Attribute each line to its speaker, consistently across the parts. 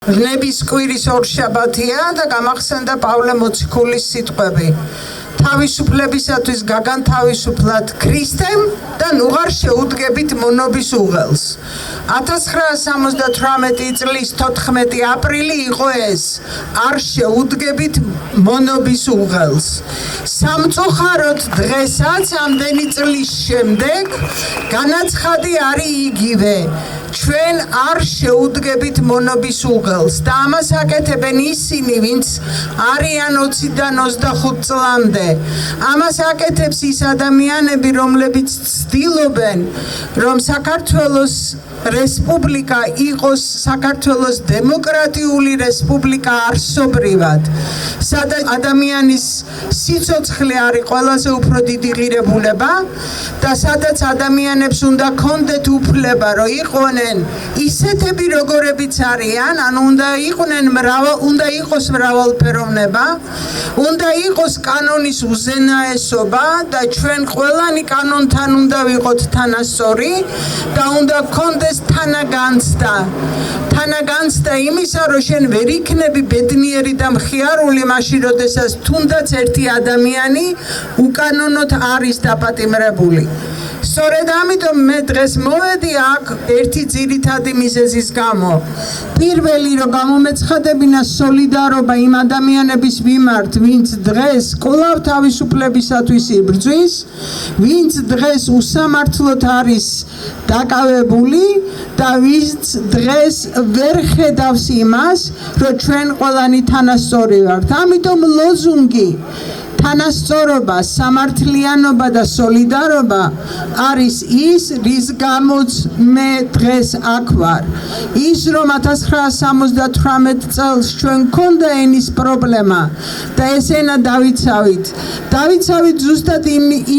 Speaker 1: ნების კვირის ორშაბათია და გამახსენდა პავლე მოციქულის სიტყვები. თავისუფლებისათვის გაგანთავისუფლად ქრისტემ და ნუღარ შეუდგებით მონობის უღელს. 1978 წლის 14 აპრილი იყო ეს. არ შეუდგებით მონობის უღელს. სამწუხაროდ დღესაც ამდენი წლის შემდეგ განაცხადი არის იგივე. ჩვენ არ შეუდგებით მონობის უღელს და ამას აკეთებენ ისინი, ვინც არიან 20-დან 25 წლამდე. ამას აკეთებს ის ადამიანები, რომლებიც ცდილობენ, რომ საქართველოს რესპუბლიკა იყოს საქართველოს დემოკრატიული რესპუბლიკა არსობრივად, სადაც ადამიანის სიცოცხლე არის ყველაზე უფრო დიდი ღირებულება და სადაც ადამიანებს უნდა ქონდეთ უფლება, რომ იყვნენ ისეთები, როგორებიც არიან, ანუ უნდა იყოს მრავალფეროვნება, უნდა იყოს კანონის უზენაესობა და ჩვენ ყველანი კანონთან უნდა ვიყოთ თანასწორი და უნდა გქონდეს თანაგანცდა იმისა, რომ შენ ვერ იქნები ბედნიერი და მხიარული მაშინ, როდესაც თუნდაც ერთი ადამიანი უკანონოდ არის დაპატიმრებული. სწორედ ამიტომ მე დღეს მოვედი აქ ერთი ძირითადი მიზეზის გამო. პირველი, რომ გამომეცხადებინა სოლიდარობა იმ ადამიანების მიმართ, ვინც დღეს კვლავ თავისუფლებისათვის იბრძვის, ვინც დღეს უსამართლოდ არის დაკავებული და ვინც დღეს ვერ ხედავს იმას, რომ ჩვენ ყველანი თანასწორი ვართ. ამიტომ ლოზუნგი თანასწორობა, სამართლიანობა და სოლიდარობა არის ის, რის გამოც მე დღეს აქ ვარ. ის, რომ 1978 წელს ჩვენ გქონდა ენის პრობლემა და ეს ენა დავიცავით ზუსტად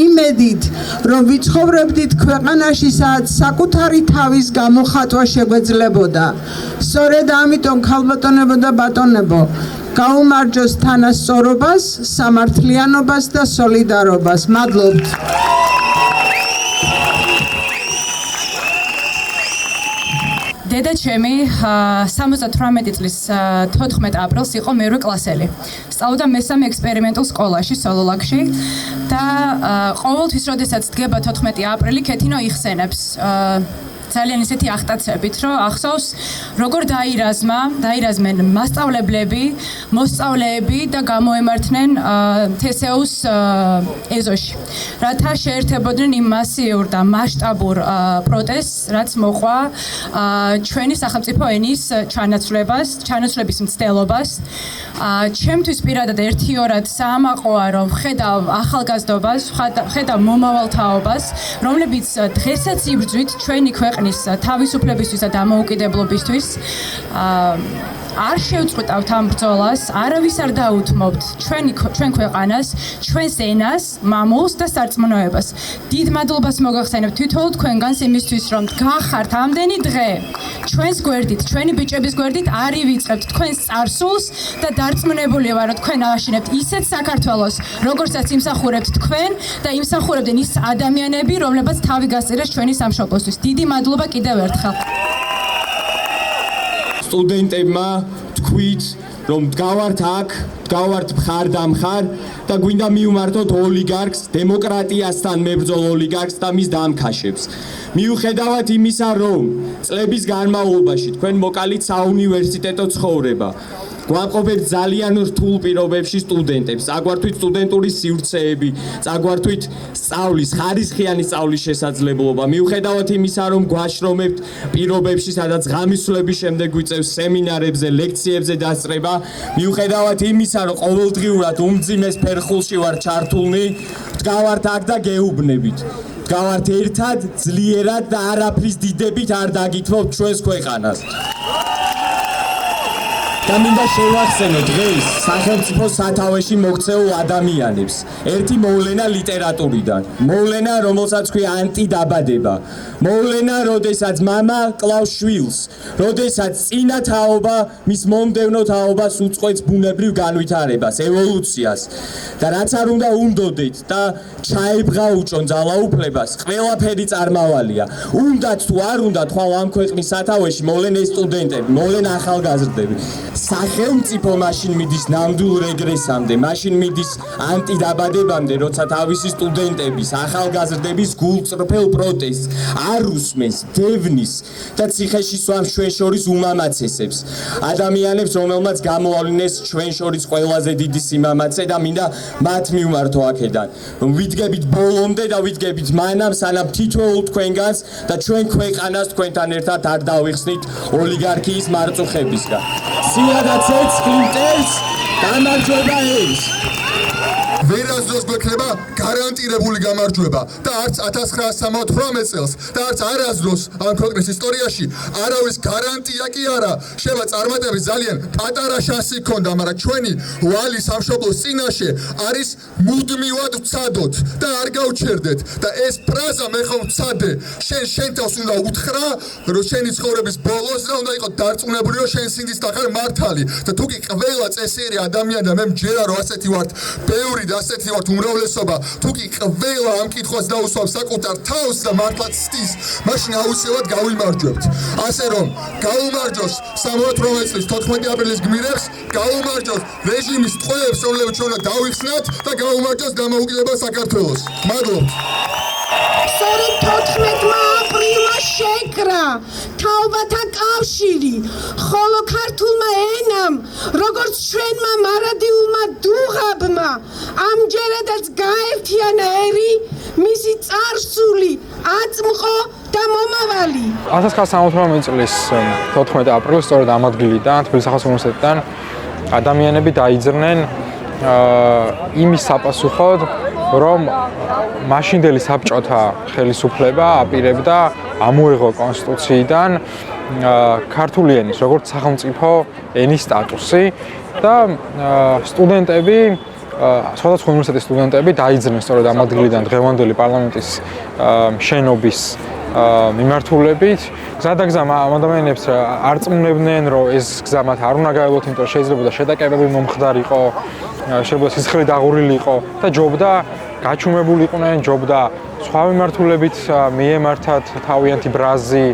Speaker 1: იმედით, რომ ვიცხოვრებდით ქვეყანაში, სადაც საკუთარი თავის გამოხატვა შეგვეძლებოდა. სწორედ ამიტომ ქალბატონებო და ბატონებო, გაუმარჯოს თანასწორობას, სამართლიანობას და სოლიდარობას. მადლობთ.
Speaker 2: დედა ჩემი 78 წლის 14 აპრილს იყო მერვე კლასელი. სწავლობდა მესამე ექსპერიმენტულ სკოლაში, სოლოლაკში და ყოველთვის, როდესაც დგება 14 აპრილი, ქეთინო იხსენებს ძალიან ისეთი ახტაცებით, რომ ახსოვს როგორ დაირაზმენ მასწავლებლები, მოსწავლეები და გამოემართნენ თესეუს ეზოში. რათა შეერთებოდნენ იმ მასიურ და მასშტაბურ პროტესტს, რაც მოყვა ჩვენი სახელმწიფო ენის ჩანაცვლების მცდელობას. ჩემთვის პირადად ერთიორად საამაყოა, რომ ხედავ ახალგაზრდობას, ხედავ მომავალთაობას, რომლებიც დღესაც იბრძვით ჩვენი ქვეყნის თავისუფლებისთვის და დამოუკიდებლობისთვის. არ შევწყვეტავთ ამ ბრძოლას, არავის არ დაუთმობთ ჩვენ ქვეყანას, ჩვენს ენას, მამულს და სარწმუნოებას. დიდ მადლობას მოგახსენებთ თვითონ თქვენგანს იმისთვის, რომ გახართ ამდენი დღე ჩვენს გვერდით, ჩვენი ბიჭების გვერდით, არ ივიწყებთ თქვენს წარსულს და დარწმუნებული ვარ, რომ თქვენ ავაშინებთ ისეთ საქართველოს, როგორცაც იმსახურებთ თქვენ და იმსახურებდნენ ის ადამიანები, რომლებიც თავი გასწირეს ჩვენი სამშობლოსთვის. დიდი მადლობა კიდევ ერთხელ.
Speaker 3: სტუდენტებმა თქვით, რომ დგავართ აქ, დგავართ მხარ და მხარ და გვინდა მივმართოთ ოლიგარქს, დემოკრატიასთან მებრძოლ ოლიგარქს და მის დამქაშებს. მიუხედავად იმისა, რომ წლების განმავლობაში თქვენ მოკალით საუნივერსიტეტო ცხოვრება, გვამყოფებთ ძალიან რთულ პირობებში სტუდენტებს, წაგვართვით სტუდენტური სივრცეები, წაგვართვით სწავლის, ხარისხიანი სწავლის შესაძლებლობა. მიუხედავად იმისა, რომ გვაშრომებთ პირობებში, სადაც ღამისვლების შემდეგ გვიწევს სემინარებზე, ლექციებზე დასწრება, მიუხედავად იმისა, რომ ყოველდღიურად უმძიმეს ფერხულში ვარ ჩართულნი, ვდგავართ აქ და გეუბნებით. ვდგავართ ერთად, ძლიერად და არაფრის დიდებით არ დაგითმობთ ჩვენს ქვეყანას. და მინდა შევახსენო დღეს სახელმწიფო სათავეში მოქცეულ ადამიანებს. ერთი მოვლენა ლიტერატურიდან. მოვლენა, რომელსაც ქვია ანტიდაბადება. მოვლენა, როდესაც მამა კლავს შვილს, როდესაც წინა თაობა მის მომდევნო თაობას უწყვეტს ბუნებრივ განვითარებას, ევოლუციას. და რაც არ უნდა უნდოდეთ და ჩაებღაუჭონ ძალაუფლებას, ყველაფერი წარმავალია. უნდათ თუ არ უნდათ, ხვალ ამ ქვეყნის სათავეში მოვლენ ეს სტუდენტები, მოვლენ ახალგაზრდები. სახელმწიფო მაშინ მიდის ნამდვილ რეგრესამდე, მაშინ მიდის ანტიდაბადებამდე, როცა თავისი სტუდენტების, ახალგაზრდების გულწრფელ პროტესტს არ უსმენს, დევნის და ციხეში სვამს ჩვენ შორის უმამაცესებს. ადამიანებს, რომელმაც გამოავლინეს ჩვენ შორის ყველაზე დიდი სიმამაცე და მინდა მათ მივმართო აქედან. ვიდგებით ბოლომდე და ვიდგებით მანამ, სანამ თითოეულ თქვენგანს და ჩვენ ქვეყანას თქვენთან ერთად არ დავიხსნით ოლიგარქიის მარწუხებისგან. სიადაცეც კლინტერს გამარჯვება ეს.
Speaker 4: ვერასდროს გვექნება გარანტირებული გამარჯვება და არც 1968 წელს და არც არასდროს ამ ქვეყნის ისტორიაში არავის გარანტია კი არა. შევა წარმატების ძალიან პატარა შანსი ჰქონდა, მაგრამ ჩვენი ვალი სამშობლოს წინაშე არის მუდმივად ვცადოთ და არ გავჩერდეთ და ეს ფრაზა მე ხომ ვცადე, შენ თავს უნდა უთხრა, რომ შენი ცხოვრების ბოლოს და უნდა იყოს დარწმუნებული, რომ შენ სინდის დახარ მართალი და თუ კი ყველა წესიერი ადამიანი და მე მჯერა რომ ასეთი ვართ ბევრი და ასეთი ვართ უმრავლესობა, თუ კი ყველა ამ კითხვას დაუსვამს საკუთარ თავს და მართლაც ცდის, მაშინ აუცილებლად გავიმარჯვებთ. ასე რომ გაუმარჯოს 68 წლის 14 აპრილის გმირებს, გაუმარჯოს რეჟიმის ტყვეებს, რომლებიც ჩვენ უნდა დავიხსნათ და გაუმარჯოს დამოუკიდებელ საქართველოს. მადლობთ.
Speaker 5: სწორედ 14 აპრილმა შეკრა თაობათა კავშირი, ხოლო ქართულმა ენამ, როგორც ჩვენმა მარადილმა დუღაბმა, ამჯერადაც გაერთიანა ერი, მისი წარსული, აწმყო და მომავალი.
Speaker 6: 1968 წლის 14 აპრილს სწორედ ამ ადგილიდან, თბილისის სახელმწიფო უნივერსიტეტიდან ადამიანები დაიძრნენ იმის საპასუხოდ, რომ მაშინდელი საბჭოთა ხელისუფლება აპირებდა ამოეღო კონსტიტუციიდან ქართული ენის როგორც სახელმწიფო ენის სტატუსი და სტუდენტები, სხვადასხვა უნივერსიტეტის სტუდენტები დაიძრნენ სწორედ ამ ადგილიდან დღევანდელი პარლამენტის შენობის მიმართულებით. გზადაგზამ ამ ადამიანებს არ წმუნებდნენ, რომ ეს გზა მათ არ უნდა გაევლოთ, იმიტომ რომ შეიძლება შეტაკებები მომხდარიყო, შეიძლება სისხლი დაღურილი იყო და ჯობდა გაჩუმებული იყვნენ, ჯობდა სხვა მიმართულებით მიემართათ თავიანთი ბრაზი,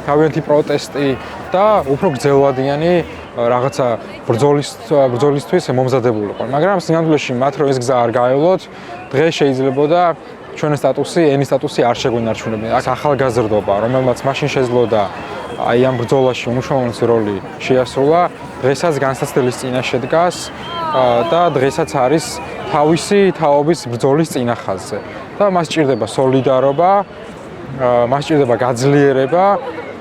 Speaker 6: თავიანთი პროტესტი და უფრო გრძელვადიანი რაღაცა ბრძოლისთვის მომზადებულიყვნენ. მაგრამ სინამდვილეში მათ რომ ეს გზა არ გაევლოთ, დღეს შეიძლებოდა ჩვენი სტატუსი, ენის სტატუსი არ შეგვენარჩუნებინა. აქ ახალგაზრდობა, რომელმაც მაშინ შეძლოდა აი ამ ბრძოლაში უმნიშვნელოვანესი როლი შეასრულა, დღესაც განსაცდელის წინაშე დგას და დღესაც არის თავისი თაობის ბრძოლის წინახაზზე. და მას სჭირდება სოლიდარობა, მას სჭირდება გაძლიერება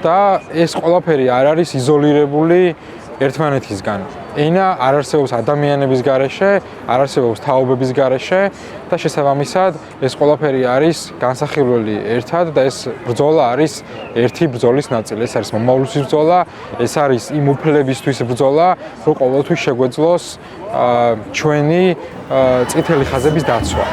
Speaker 6: და ეს ყველაფერი არ არის იზოლირებული ერთმანეთისგან. ენა არ არსებობს ადამიანების გარეშე, არ არსებობს თაობების გარეშე და შესაბამისად ეს ყველაფერი არის განსახილველი ერთად და ეს ბრძოლა არის ერთი ბრძოლის ნაწილი. ეს არის მომავლის ბრძოლა, ეს არის იმ უფლებისთვის ბრძოლა, რომ ყოველთვის შეგვეძლოს ჩვენი წითელი ხაზების დაცვა.